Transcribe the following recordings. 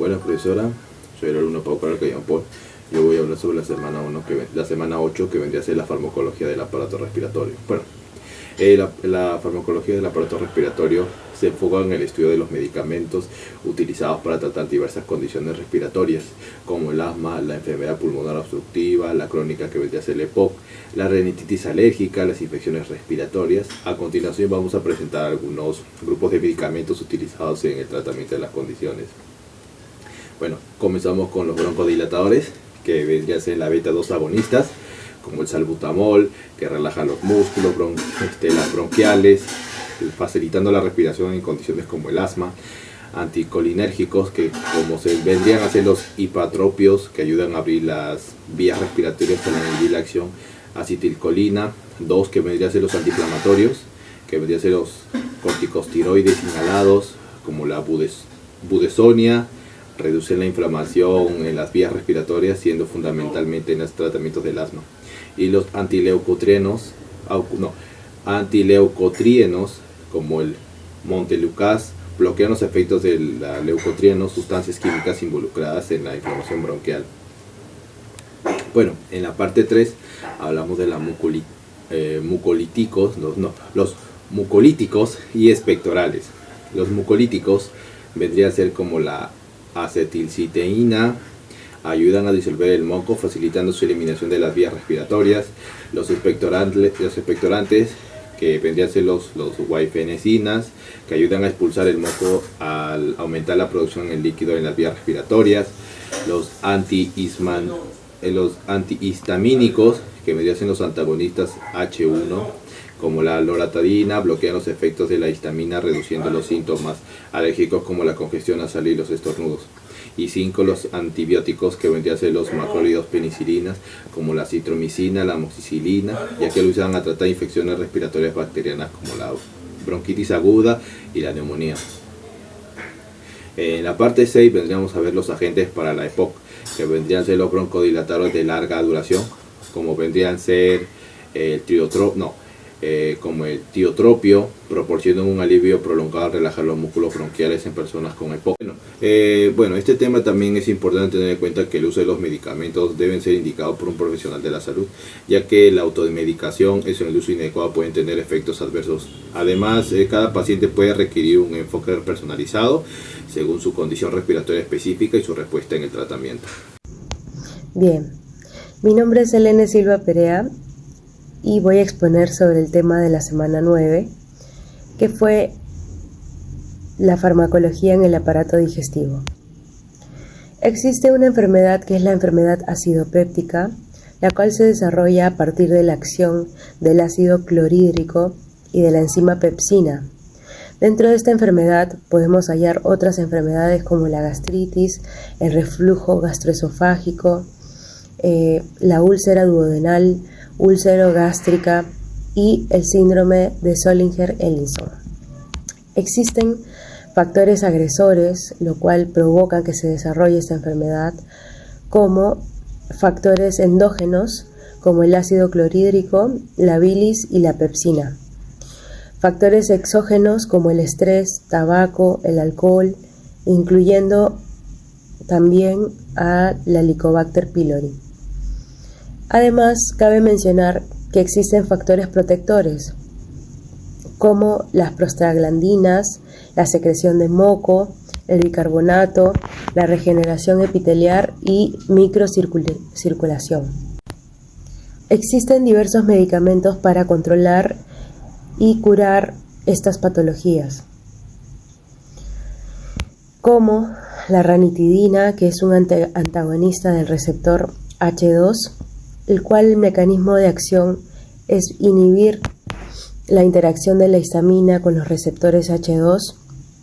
Buenas, profesora, soy el alumno Pau Carlos Callampol. Yo voy a hablar sobre la semana 1, la semana 8, que vendría a ser la farmacología del aparato respiratorio. Bueno, la farmacología del aparato respiratorio se enfoca en el estudio de los medicamentos utilizados para tratar diversas condiciones respiratorias, como el asma, la enfermedad pulmonar obstructiva, la crónica que vendría a ser la EPOC, la rinitis alérgica, las infecciones respiratorias. A continuación vamos a presentar algunos grupos de medicamentos utilizados en el tratamiento de las condiciones. Bueno, comenzamos con los broncodilatadores, que vendría a ser la beta-2 agonistas, como el salbutamol, que relaja los músculos, las bronquiales, facilitando la respiración en condiciones como el asma. Anticolinérgicos, que como se vendrían a ser los hipatropios, que ayudan a abrir las vías respiratorias para inhibir la acción. Acetilcolina, 2, que vendrían a ser los antiinflamatorios, que vendrían a ser los corticosteroides inhalados, como la budesonida. Reducen la inflamación en las vías respiratorias, siendo fundamentalmente en los tratamientos del asma. Y los antileucotrienos, como el montelukast, bloquean los efectos de la leucotrieno, sustancias químicas involucradas en la inflamación bronquial. Bueno, en la parte 3 hablamos de los mucolíticos y expectorales. Los mucolíticos vendrían a ser como la acetilciteína, ayudan a disolver el moco, facilitando su eliminación de las vías respiratorias. Los expectorantes, que vendrían a ser los guaifenesinas, que ayudan a expulsar el moco al aumentar la producción en líquido en las vías respiratorias. Los antihistamínicos, que vendrían a ser los antagonistas H1, como la loratadina, bloquean los efectos de la histamina, reduciendo los síntomas alérgicos como la congestión nasal y los estornudos. Y 5, los antibióticos, que vendrían a ser los macrólidos penicilinas, como la citromicina, la amoxicilina, ya que lo usan a tratar infecciones respiratorias bacterianas como la bronquitis aguda y la neumonía. En la parte 6 vendríamos a ver los agentes para la EPOC, que vendrían a ser los broncodilatadores de larga duración, como vendrían a ser el como el tiotropio, proporcionan un alivio prolongado al relajar los músculos bronquiales en personas con EPOC. Bueno, este tema también es importante tener en cuenta que el uso de los medicamentos deben ser indicados por un profesional de la salud, ya que la automedicación en el uso inadecuado pueden tener efectos adversos. Además, cada paciente puede requerir un enfoque personalizado según su condición respiratoria específica y su respuesta en el tratamiento. Bien, mi nombre es Elena Silva Perea y voy a exponer sobre el tema de la semana 9, que fue la farmacología en el aparato digestivo. Existe una enfermedad que es la enfermedad acidopéptica, la cual se desarrolla a partir de la acción del ácido clorhídrico y de la enzima pepsina. Dentro de esta enfermedad podemos hallar otras enfermedades como la gastritis, el reflujo gastroesofágico, la úlcera duodenal, úlcera gástrica y el síndrome de Zollinger-Ellison. Existen factores agresores, lo cual provocan que se desarrolle esta enfermedad, como factores endógenos, como el ácido clorhídrico, la bilis y la pepsina. Factores exógenos, como el estrés, tabaco, el alcohol, incluyendo también a la Helicobacter pylori. Además, cabe mencionar que existen factores protectores, como las prostaglandinas, la secreción de moco, el bicarbonato, la regeneración epitelial y microcirculación. Existen diversos medicamentos para controlar y curar estas patologías, como la ranitidina, que es un antagonista del receptor H2, el cual el mecanismo de acción es inhibir la interacción de la histamina con los receptores H2,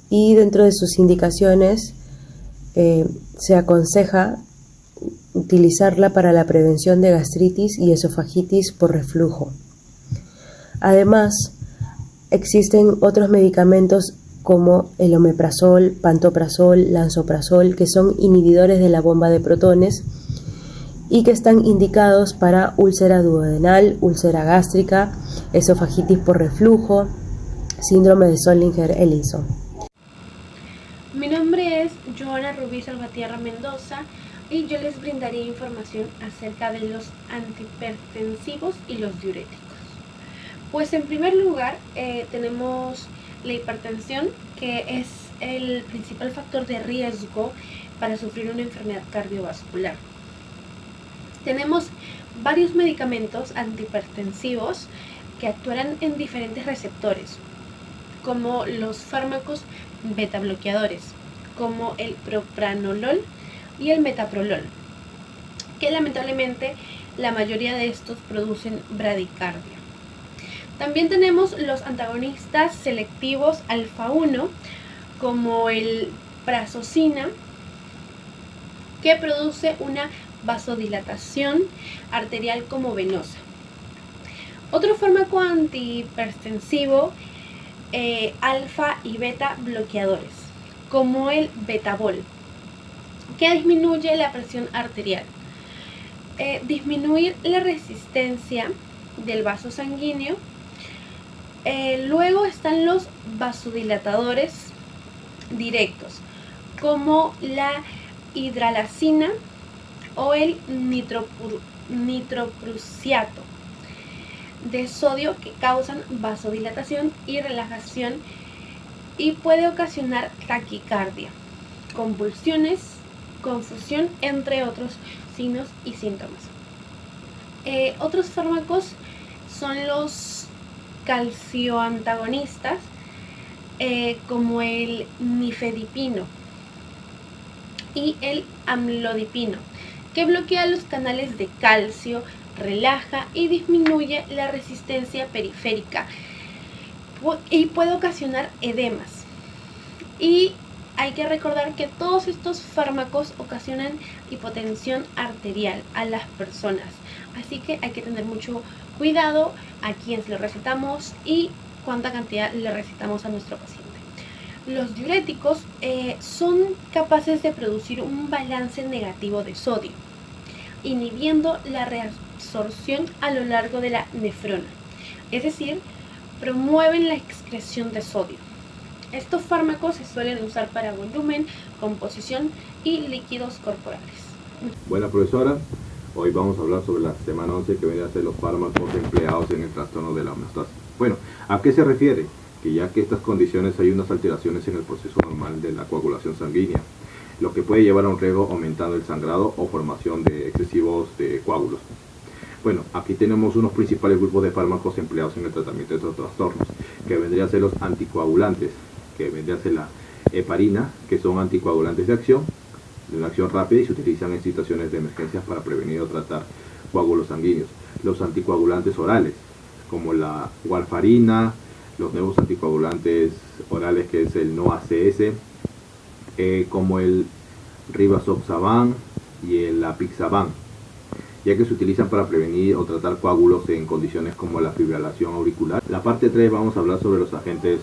y dentro de sus indicaciones se aconseja utilizarla para la prevención de gastritis y esofagitis por reflujo. Además, existen otros medicamentos como el omeprazol, pantoprazol, lansoprazol, que son inhibidores de la bomba de protones y que están indicados para úlcera duodenal, úlcera gástrica, esofagitis por reflujo, síndrome de Zollinger-Ellison. Mi nombre es Joana Rubí Salvatierra Mendoza y yo les brindaré información acerca de los antihipertensivos y los diuréticos. Pues en primer lugar tenemos la hipertensión, que es el principal factor de riesgo para sufrir una enfermedad cardiovascular. Tenemos varios medicamentos antihipertensivos que actuarán en diferentes receptores, como los fármacos beta bloqueadores, como el propranolol y el metoprolol, que lamentablemente la mayoría de estos producen bradicardia. También tenemos los antagonistas selectivos alfa 1, como el prazosina, que produce una vasodilatación arterial como venosa. Otro fármaco antihipertensivo, alfa y beta bloqueadores, como el betabol, que disminuye la presión arterial, disminuir la resistencia del vaso sanguíneo. Luego están los vasodilatadores directos, como la hidralazina o el nitroprusiato de sodio, que causan vasodilatación y relajación y puede ocasionar taquicardia, convulsiones, confusión, entre otros signos y síntomas. Otros fármacos son los calcioantagonistas, como el nifedipino y el amlodipino, que bloquea los canales de calcio, relaja y disminuye la resistencia periférica y puede ocasionar edemas. Y hay que recordar que todos estos fármacos ocasionan hipotensión arterial a las personas, así que hay que tener mucho cuidado a quién le recetamos y cuánta cantidad le recetamos a nuestro paciente. Los diuréticos son capaces de producir un balance negativo de sodio, inhibiendo la reabsorción a lo largo de la nefrona, es decir, promueven la excreción de sodio. Estos fármacos se suelen usar para volumen, composición y líquidos corporales. Buena profesora, hoy vamos a hablar sobre la semana 11, que viene a ser los fármacos empleados en el trastorno de la homeostasis. Bueno, ¿a qué se refiere? Que ya que estas condiciones hay unas alteraciones en el proceso normal de la coagulación sanguínea, lo que puede llevar a un riesgo aumentando el sangrado o formación de excesivos de coágulos. Bueno, aquí tenemos unos principales grupos de fármacos empleados en el tratamiento de estos trastornos, que vendrían a ser los anticoagulantes, que vendría a ser la heparina, que son anticoagulantes de una acción rápida y se utilizan en situaciones de emergencias para prevenir o tratar coágulos sanguíneos. Los anticoagulantes orales, como la warfarina, los nuevos anticoagulantes orales, que es el NOACS, como el rivaroxaban y el apixaban, ya que se utilizan para prevenir o tratar coágulos en condiciones como la fibrilación auricular. En la parte 3 vamos a hablar sobre los agentes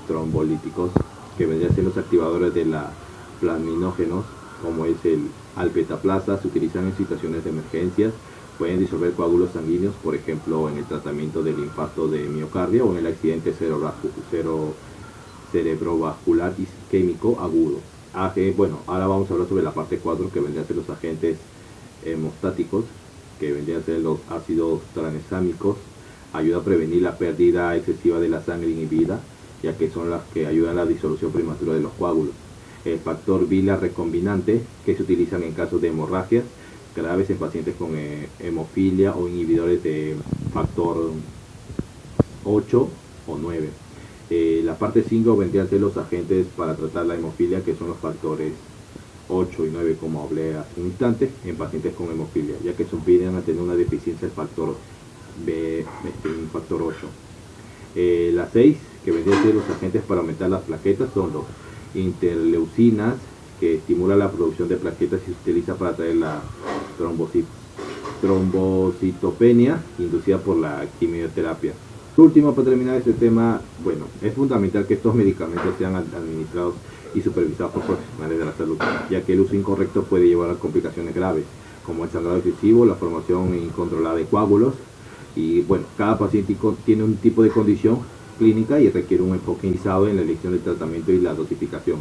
trombolíticos, que vendrían a ser los activadores de la plasminógenos, como es el albetaplasa. Se utilizan en situaciones de emergencias, pueden disolver coágulos sanguíneos, por ejemplo en el tratamiento del infarto de miocardio o en el accidente cerebrovascular isquémico agudo. Bueno, ahora vamos a hablar sobre la parte 4, que vendrían a ser los agentes hemostáticos, que vendrían a ser los ácidos tranexámicos. Ayuda a prevenir la pérdida excesiva de la sangre inhibida, ya que son las que ayudan a la disolución prematura de los coágulos. El factor bilar recombinante, que se utilizan en casos de hemorragias graves en pacientes con hemofilia o inhibidores de factor 8 o 9. La parte 5 vendrían a ser los agentes para tratar la hemofilia, que son los factores 8 y 9, como hablé hace un instante, en pacientes con hemofilia, ya que vienen a tener una deficiencia del factor factor 8. La 6, que vendrían a ser los agentes para aumentar las plaquetas, son los interleucinas, que estimula la producción de plaquetas y se utiliza para traer la trombocitopenia inducida por la quimioterapia. Por último, para terminar este tema, bueno, es fundamental que estos medicamentos sean administrados y supervisados por profesionales de la salud, ya que el uso incorrecto puede llevar a complicaciones graves, como el sangrado excesivo, la formación incontrolada de coágulos. Y bueno, cada paciente tiene un tipo de condición clínica y requiere un enfoque indicado en la elección del tratamiento y la dosificación.